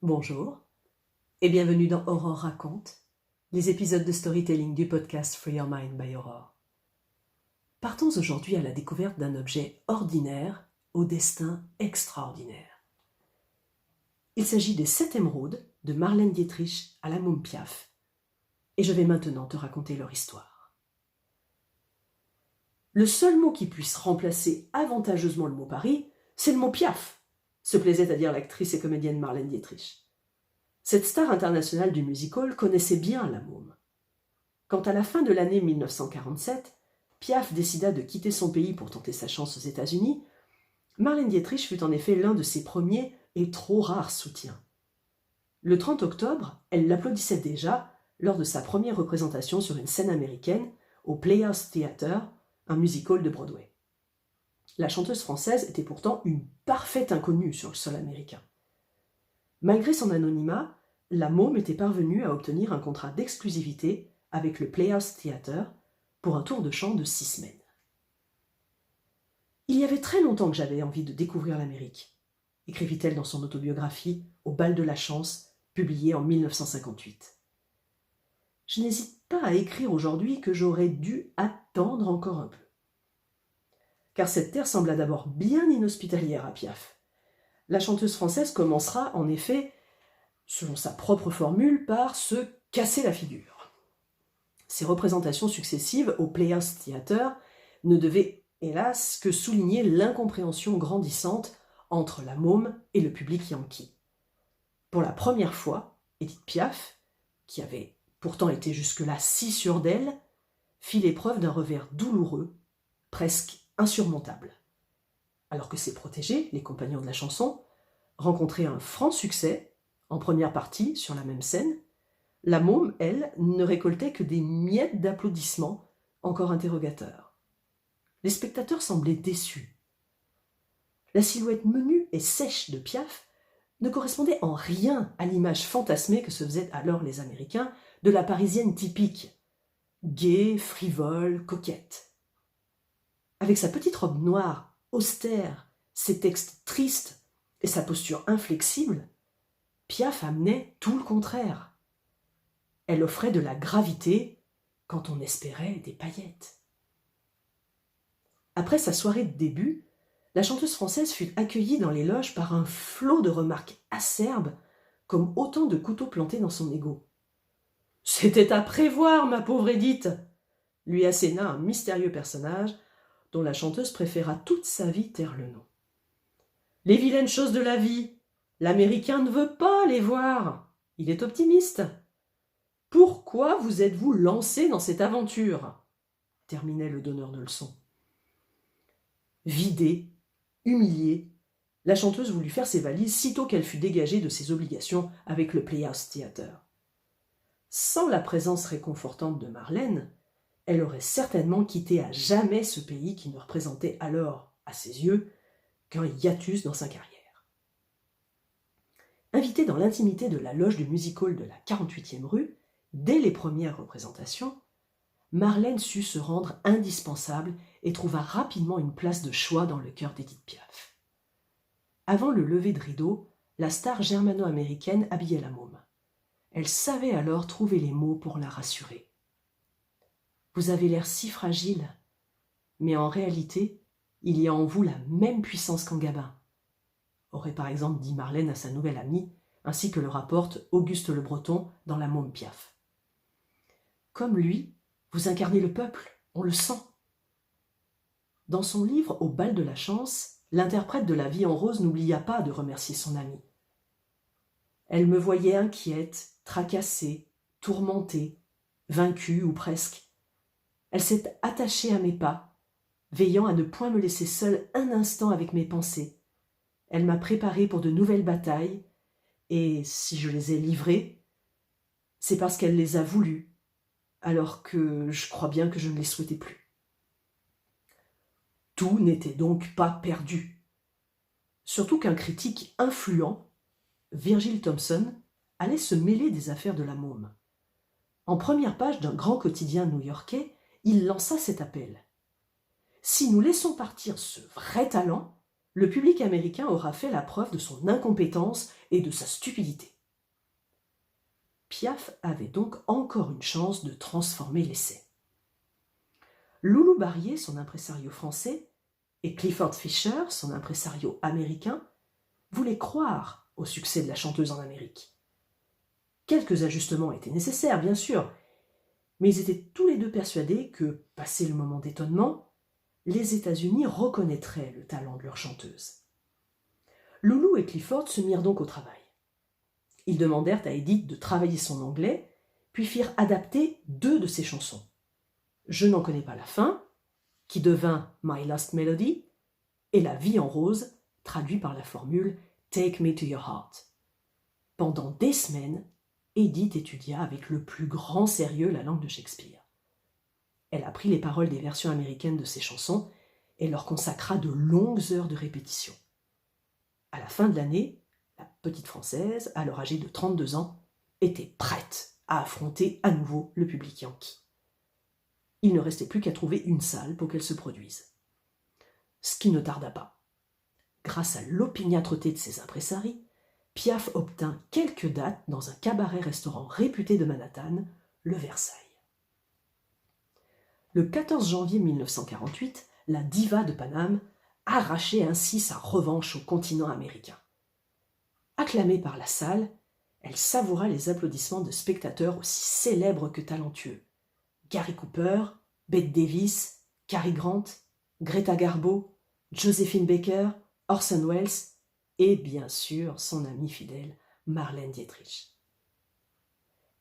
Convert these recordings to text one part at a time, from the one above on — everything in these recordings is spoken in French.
Bonjour et bienvenue dans Aurore raconte, les épisodes de storytelling du podcast Free Your Mind by Aurore. Partons aujourd'hui à la découverte d'un objet ordinaire au destin extraordinaire. Il s'agit des 7 émeraudes de Marlène Dietrich à la Môme Piaf et je vais maintenant te raconter leur histoire. Le seul mot qui puisse remplacer avantageusement le mot Paris, c'est le mot Piaf, se plaisait à dire l'actrice et comédienne Marlène Dietrich. Cette star internationale du music-hall connaissait bien la Môme. Quand à la fin de l'année 1947, Piaf décida de quitter son pays pour tenter sa chance aux États-Unis, Marlène Dietrich fut en effet l'un de ses premiers et trop rares soutiens. Le 30 octobre, elle l'applaudissait déjà lors de sa première représentation sur une scène américaine au Playhouse Theatre, un music-hall de Broadway. La chanteuse française était pourtant une parfaite inconnue sur le sol américain. Malgré son anonymat, la Môme était parvenue à obtenir un contrat d'exclusivité avec le Playhouse Theatre pour un tour de chant de 6 semaines. « Il y avait très longtemps que j'avais envie de découvrir l'Amérique », écrivit-elle dans son autobiographie « Au bal de la chance », publiée en 1958. « Je n'hésite pas à écrire aujourd'hui que j'aurais dû attendre encore un peu. » Car cette terre sembla d'abord bien inhospitalière à Piaf. La chanteuse française commencera, en effet, selon sa propre formule, par se casser la figure. Ses représentations successives au Playhouse Theatre ne devaient, hélas, que souligner l'incompréhension grandissante entre la Môme et le public yankee. Pour la première fois, Édith Piaf, qui avait pourtant été jusque-là si sûre d'elle, fit l'épreuve d'un revers douloureux, presque insurmontable. Alors que ses protégés, les compagnons de la chanson, rencontraient un franc succès, en première partie, sur la même scène, la Môme, elle, ne récoltait que des miettes d'applaudissements, encore interrogateurs. Les spectateurs semblaient déçus. La silhouette menue et sèche de Piaf ne correspondait en rien à l'image fantasmée que se faisaient alors les Américains de la Parisienne typique, gaie, frivole, coquette. Avec sa petite robe noire, austère, ses textes tristes et sa posture inflexible, Piaf amenait tout le contraire. Elle offrait de la gravité quand on espérait des paillettes. Après sa soirée de début, la chanteuse française fut accueillie dans les loges par un flot de remarques acerbes, comme autant de couteaux plantés dans son égo. « C'était à prévoir, ma pauvre Édith !» lui asséna un mystérieux personnage dont la chanteuse préféra toute sa vie taire le nom. « Les vilaines choses de la vie, l'Américain ne veut pas les voir. Il est optimiste. Pourquoi vous êtes-vous lancé dans cette aventure ?» terminait le donneur de leçons. Vidée, humiliée, la chanteuse voulut faire ses valises sitôt qu'elle fut dégagée de ses obligations avec le Playhouse Theatre. Sans la présence réconfortante de Marlène, elle aurait certainement quitté à jamais ce pays qui ne représentait alors, à ses yeux, qu'un hiatus dans sa carrière. Invitée dans l'intimité de la loge du music-hall de la 48e rue, dès les premières représentations, Marlène sut se rendre indispensable et trouva rapidement une place de choix dans le cœur d'Édith Piaf. Avant le lever de rideau, la star germano-américaine habillait la Môme. Elle savait alors trouver les mots pour la rassurer. « Vous avez l'air si fragile, mais en réalité, il y a en vous la même puissance qu'en Gabin, » aurait par exemple dit Marlène à sa nouvelle amie, ainsi que le rapporte Auguste Le Breton dans La Môme Piaf. « Comme lui, vous incarnez le peuple, on le sent. » Dans son livre « Au bal de la chance », l'interprète de La Vie en rose n'oublia pas de remercier son amie. « Elle me voyait inquiète, tracassée, tourmentée, vaincue ou presque. Elle s'est attachée à mes pas, veillant à ne point me laisser seule un instant avec mes pensées. Elle m'a préparée pour de nouvelles batailles, et si je les ai livrées, c'est parce qu'elle les a voulues, alors que je crois bien que je ne les souhaitais plus. » Tout n'était donc pas perdu. Surtout qu'un critique influent, Virgil Thomson, allait se mêler des affaires de la Môme. En première page d'un grand quotidien new-yorkais, il lança cet appel. « Si nous laissons partir ce vrai talent, le public américain aura fait la preuve de son incompétence et de sa stupidité. » Piaf avait donc encore une chance de transformer l'essai. Loulou Barrier, son impresario français, et Clifford Fisher, son impresario américain, voulaient croire au succès de la chanteuse en Amérique. Quelques ajustements étaient nécessaires, bien sûr, mais ils étaient tous les deux persuadés que, passé le moment d'étonnement, les États-Unis reconnaîtraient le talent de leur chanteuse. Loulou et Clifford se mirent donc au travail. Ils demandèrent à Edith de travailler son anglais, puis firent adapter 2 de ses chansons. Je n'en connais pas la fin, qui devint My Last Melody, et La vie en rose, traduit par la formule Take me to your heart. Pendant des semaines, Edith étudia avec le plus grand sérieux la langue de Shakespeare. Elle apprit les paroles des versions américaines de ses chansons et leur consacra de longues heures de répétition. À la fin de l'année, la petite Française, alors âgée de 32 ans, était prête à affronter à nouveau le public yankee. Il ne restait plus qu'à trouver une salle pour qu'elle se produise. Ce qui ne tarda pas. Grâce à l'opiniâtreté de ses impresarii, Piaf obtint quelques dates dans un cabaret-restaurant réputé de Manhattan, le Versailles. Le 14 janvier 1948, la diva de Paname arrachait ainsi sa revanche au continent américain. Acclamée par la salle, elle savoura les applaudissements de spectateurs aussi célèbres que talentueux. Gary Cooper, Bette Davis, Cary Grant, Greta Garbo, Josephine Baker, Orson Welles et bien sûr son amie fidèle Marlène Dietrich.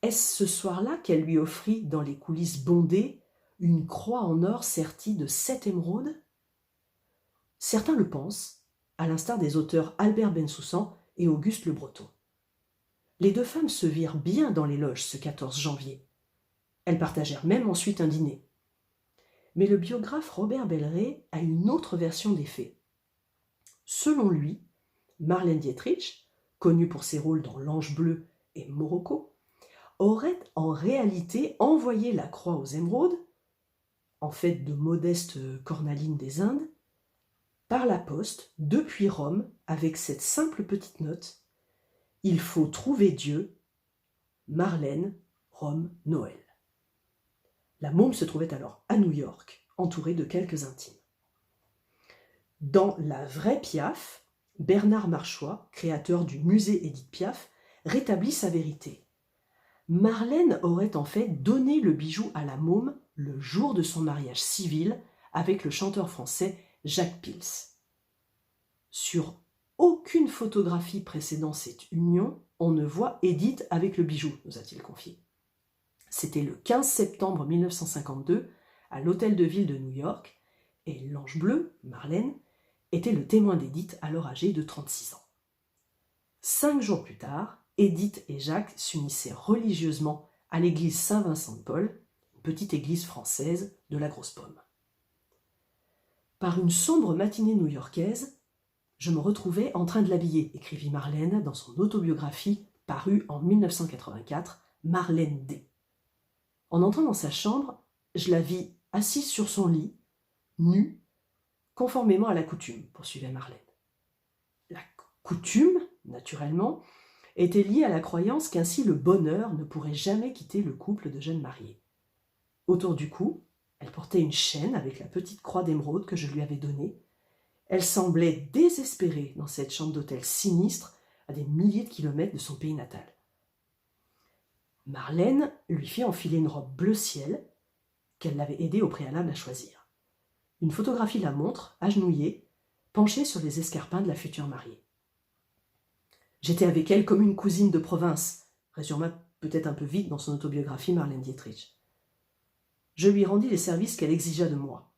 Est-ce ce soir-là qu'elle lui offrit dans les coulisses bondées une croix en or sertie de 7 émeraudes? Certains le pensent, à l'instar des auteurs Albert Bensoussan et Auguste Le Breton. Les 2 femmes se virent bien dans les loges ce 14 janvier. Elles partagèrent même ensuite un dîner. Mais le biographe Robert Bellray a une autre version des faits. Selon lui, Marlène Dietrich, connue pour ses rôles dans L'Ange bleu et Morocco, aurait en réalité envoyé la croix aux émeraudes, en fait de modestes cornalines des Indes, par la poste depuis Rome avec cette simple petite note « Il faut trouver Dieu, Marlène, Rome, Noël ». La môme se trouvait alors à New York, entourée de quelques intimes. Dans La vraie Piaf, Bernard Marchois, créateur du musée Édith Piaf, rétablit sa vérité. Marlène aurait en fait donné le bijou à la môme le jour de son mariage civil avec le chanteur français Jacques Pils. Sur aucune photographie précédant cette union, on ne voit Édith avec le bijou, nous a-t-il confié. C'était le 15 septembre 1952, à l'hôtel de ville de New York, et l'Ange bleu, Marlène, était le témoin d'Édith, alors âgée de 36 ans. 5 jours plus tard, Édith et Jacques s'unissaient religieusement à l'église Saint-Vincent-de-Paul, une petite église française de la Grosse Pomme. Par une sombre matinée new-yorkaise, je me retrouvais en train de l'habiller, écrivit Marlène dans son autobiographie parue en 1984, Marlène D. En entrant dans sa chambre, je la vis assise sur son lit, nue, conformément à la coutume, poursuivait Marlène. La coutume, naturellement, était liée à la croyance qu'ainsi le bonheur ne pourrait jamais quitter le couple de jeunes mariés. Autour du cou, elle portait une chaîne avec la petite croix d'émeraude que je lui avais donnée. Elle semblait désespérée dans cette chambre d'hôtel sinistre à des milliers de kilomètres de son pays natal. Marlène lui fit enfiler une robe bleu ciel qu'elle l'avait aidé au préalable à choisir. Une photographie la montre, agenouillée, penchée sur les escarpins de la future mariée. J'étais avec elle comme une cousine de province, résuma peut-être un peu vite dans son autobiographie Marlène Dietrich. Je lui rendis les services qu'elle exigea de moi.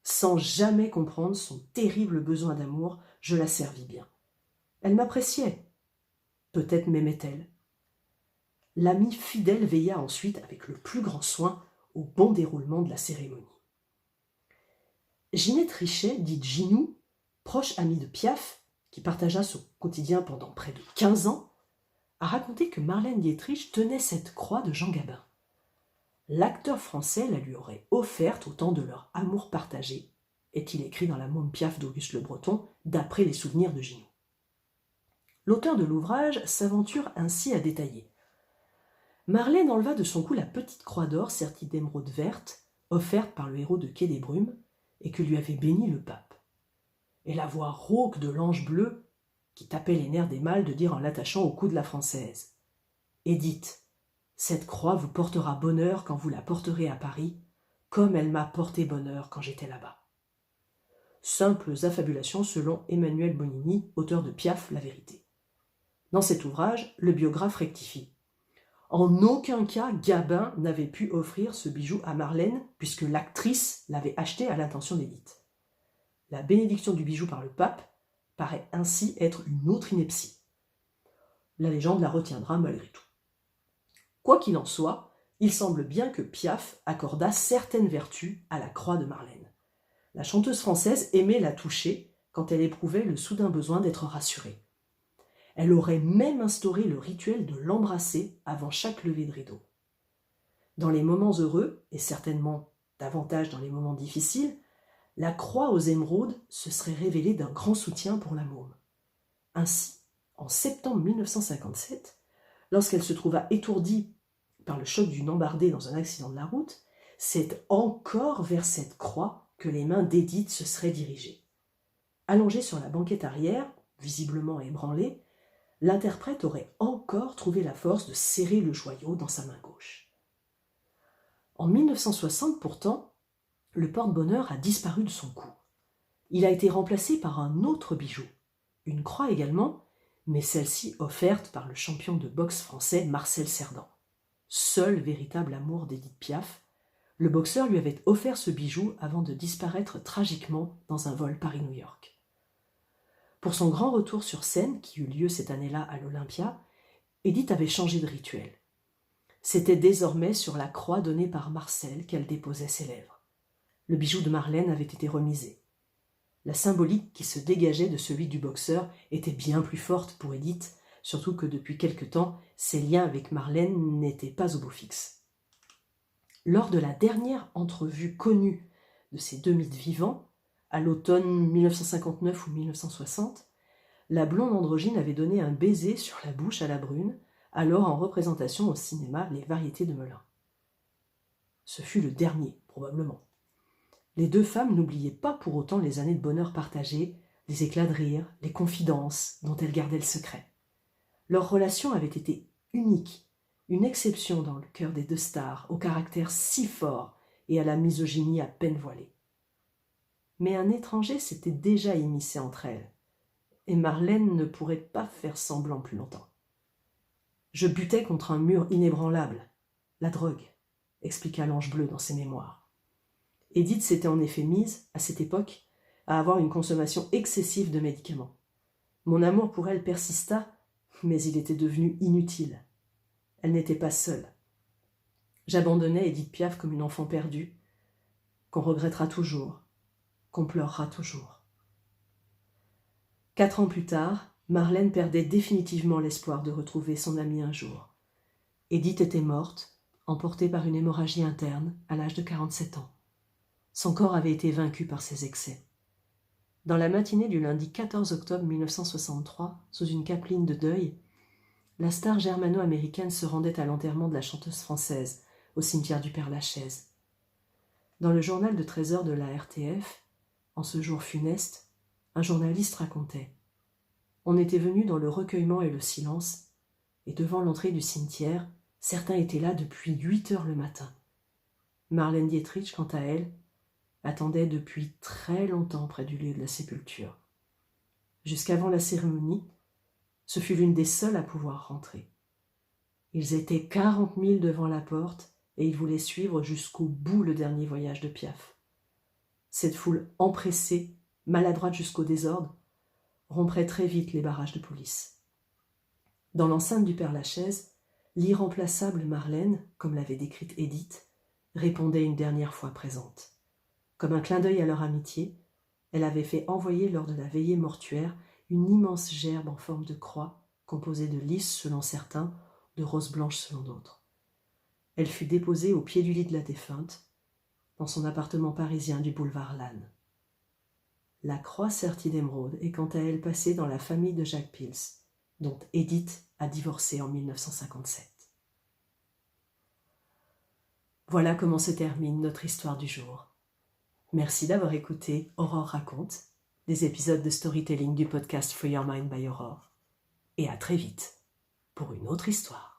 Sans jamais comprendre son terrible besoin d'amour, je la servis bien. Elle m'appréciait. Peut-être m'aimait-elle. L'amie fidèle veilla ensuite avec le plus grand soin au bon déroulement de la cérémonie. Ginette Richet, dite Ginou, proche amie de Piaf, qui partagea son quotidien pendant près de 15 ans, a raconté que Marlène Dietrich tenait cette croix de Jean Gabin. L'acteur français la lui aurait offerte au temps de leur amour partagé, est-il écrit dans La Môme Piaf d'Auguste Le Breton, d'après les souvenirs de Ginou. L'auteur de l'ouvrage s'aventure ainsi à détailler. Marlène enleva de son cou la petite croix d'or sertie d'émeraude verte, offerte par le héros de Quai des Brumes, et que lui avait bénie le pape. Et la voix rauque de l'ange bleu, qui tapait les nerfs des mâles, de dire en l'attachant au cou de la Française: « Édith, cette croix vous portera bonheur quand vous la porterez à Paris, comme elle m'a porté bonheur quand j'étais là-bas. » Simples affabulations selon Emmanuel Bonini, auteur de Piaf, La Vérité. Dans cet ouvrage, le biographe rectifie: en aucun cas Gabin n'avait pu offrir ce bijou à Marlène, puisque l'actrice l'avait acheté à l'intention d'Édith. La bénédiction du bijou par le pape paraît ainsi être une autre ineptie. La légende la retiendra malgré tout. Quoi qu'il en soit, il semble bien que Piaf accorda certaines vertus à la croix de Marlène. La chanteuse française aimait la toucher quand elle éprouvait le soudain besoin d'être rassurée. Elle aurait même instauré le rituel de l'embrasser avant chaque levée de rideau. Dans les moments heureux, et certainement davantage dans les moments difficiles, la croix aux émeraudes se serait révélée d'un grand soutien pour la môme. Ainsi, en septembre 1957, lorsqu'elle se trouva étourdie par le choc d'une embardée dans un accident de la route, c'est encore vers cette croix que les mains d'Édith se seraient dirigées. Allongée sur la banquette arrière, visiblement ébranlée, l'interprète aurait encore trouvé la force de serrer le joyau dans sa main gauche. En 1960, pourtant, le porte-bonheur a disparu de son cou. Il a été remplacé par un autre bijou, une croix également, mais celle-ci offerte par le champion de boxe français Marcel Cerdan. Seul véritable amour d'Édith Piaf, le boxeur lui avait offert ce bijou avant de disparaître tragiquement dans un vol Paris-New York. Pour son grand retour sur scène, qui eut lieu cette année-là à l'Olympia, Édith avait changé de rituel. C'était désormais sur la croix donnée par Marcel qu'elle déposait ses lèvres. Le bijou de Marlène avait été remisé. La symbolique qui se dégageait de celui du boxeur était bien plus forte pour Édith, surtout que depuis quelque temps, ses liens avec Marlène n'étaient pas au beau fixe. Lors de la dernière entrevue connue de ces deux mythes vivants, à l'automne 1959 ou 1960, la blonde androgyne avait donné un baiser sur la bouche à la brune, alors en représentation au cinéma Les Variétés de Melun. Ce fut le dernier, probablement. Les deux femmes n'oubliaient pas pour autant les années de bonheur partagées, les éclats de rire, les confidences dont elles gardaient le secret. Leur relation avait été unique, une exception dans le cœur des deux stars, au caractère si fort et à la misogynie à peine voilée. Mais un étranger s'était déjà immiscé entre elles, et Marlène ne pourrait pas faire semblant plus longtemps. « Je butais contre un mur inébranlable, la drogue », expliqua l'ange bleu dans ses mémoires. Édith s'était en effet mise, à cette époque, à avoir une consommation excessive de médicaments. Mon amour pour elle persista, mais il était devenu inutile. Elle n'était pas seule. J'abandonnais Édith Piaf comme une enfant perdue, qu'on regrettera toujours, qu'on pleurera toujours. 4 ans plus tard, Marlène perdait définitivement l'espoir de retrouver son amie un jour. Édith était morte, emportée par une hémorragie interne à l'âge de 47 ans. Son corps avait été vaincu par ses excès. Dans la matinée du lundi 14 octobre 1963, sous une capeline de deuil, la star germano-américaine se rendait à l'enterrement de la chanteuse française, au cimetière du Père-Lachaise. Dans le journal de 13h de la RTF, en ce jour funeste, un journaliste racontait: on était venu dans le recueillement et le silence, et devant l'entrée du cimetière, certains étaient là depuis 8h le matin. Marlène Dietrich, quant à elle, attendait depuis très longtemps près du lieu de la sépulture. Jusqu'avant la cérémonie, ce fut l'une des seules à pouvoir rentrer. Ils étaient 40 000 devant la porte et ils voulaient suivre jusqu'au bout le dernier voyage de Piaf. Cette foule empressée, maladroite jusqu'au désordre, romprait très vite les barrages de police. Dans l'enceinte du Père-Lachaise, l'irremplaçable Marlène, comme l'avait décrite Édith, répondait une dernière fois présente. Comme un clin d'œil à leur amitié, elle avait fait envoyer lors de la veillée mortuaire une immense gerbe en forme de croix, composée de lys selon certains, de roses blanches selon d'autres. Elle fut déposée au pied du lit de la défunte, dans son appartement parisien du boulevard Lannes. La croix sertie d'émeraude est quant à elle passée dans la famille de Jacques Pils, dont Édith a divorcé en 1957. Voilà comment se termine notre histoire du jour. Merci d'avoir écouté Aurore raconte, des épisodes de storytelling du podcast Free Your Mind by Aurore. Et à très vite pour une autre histoire.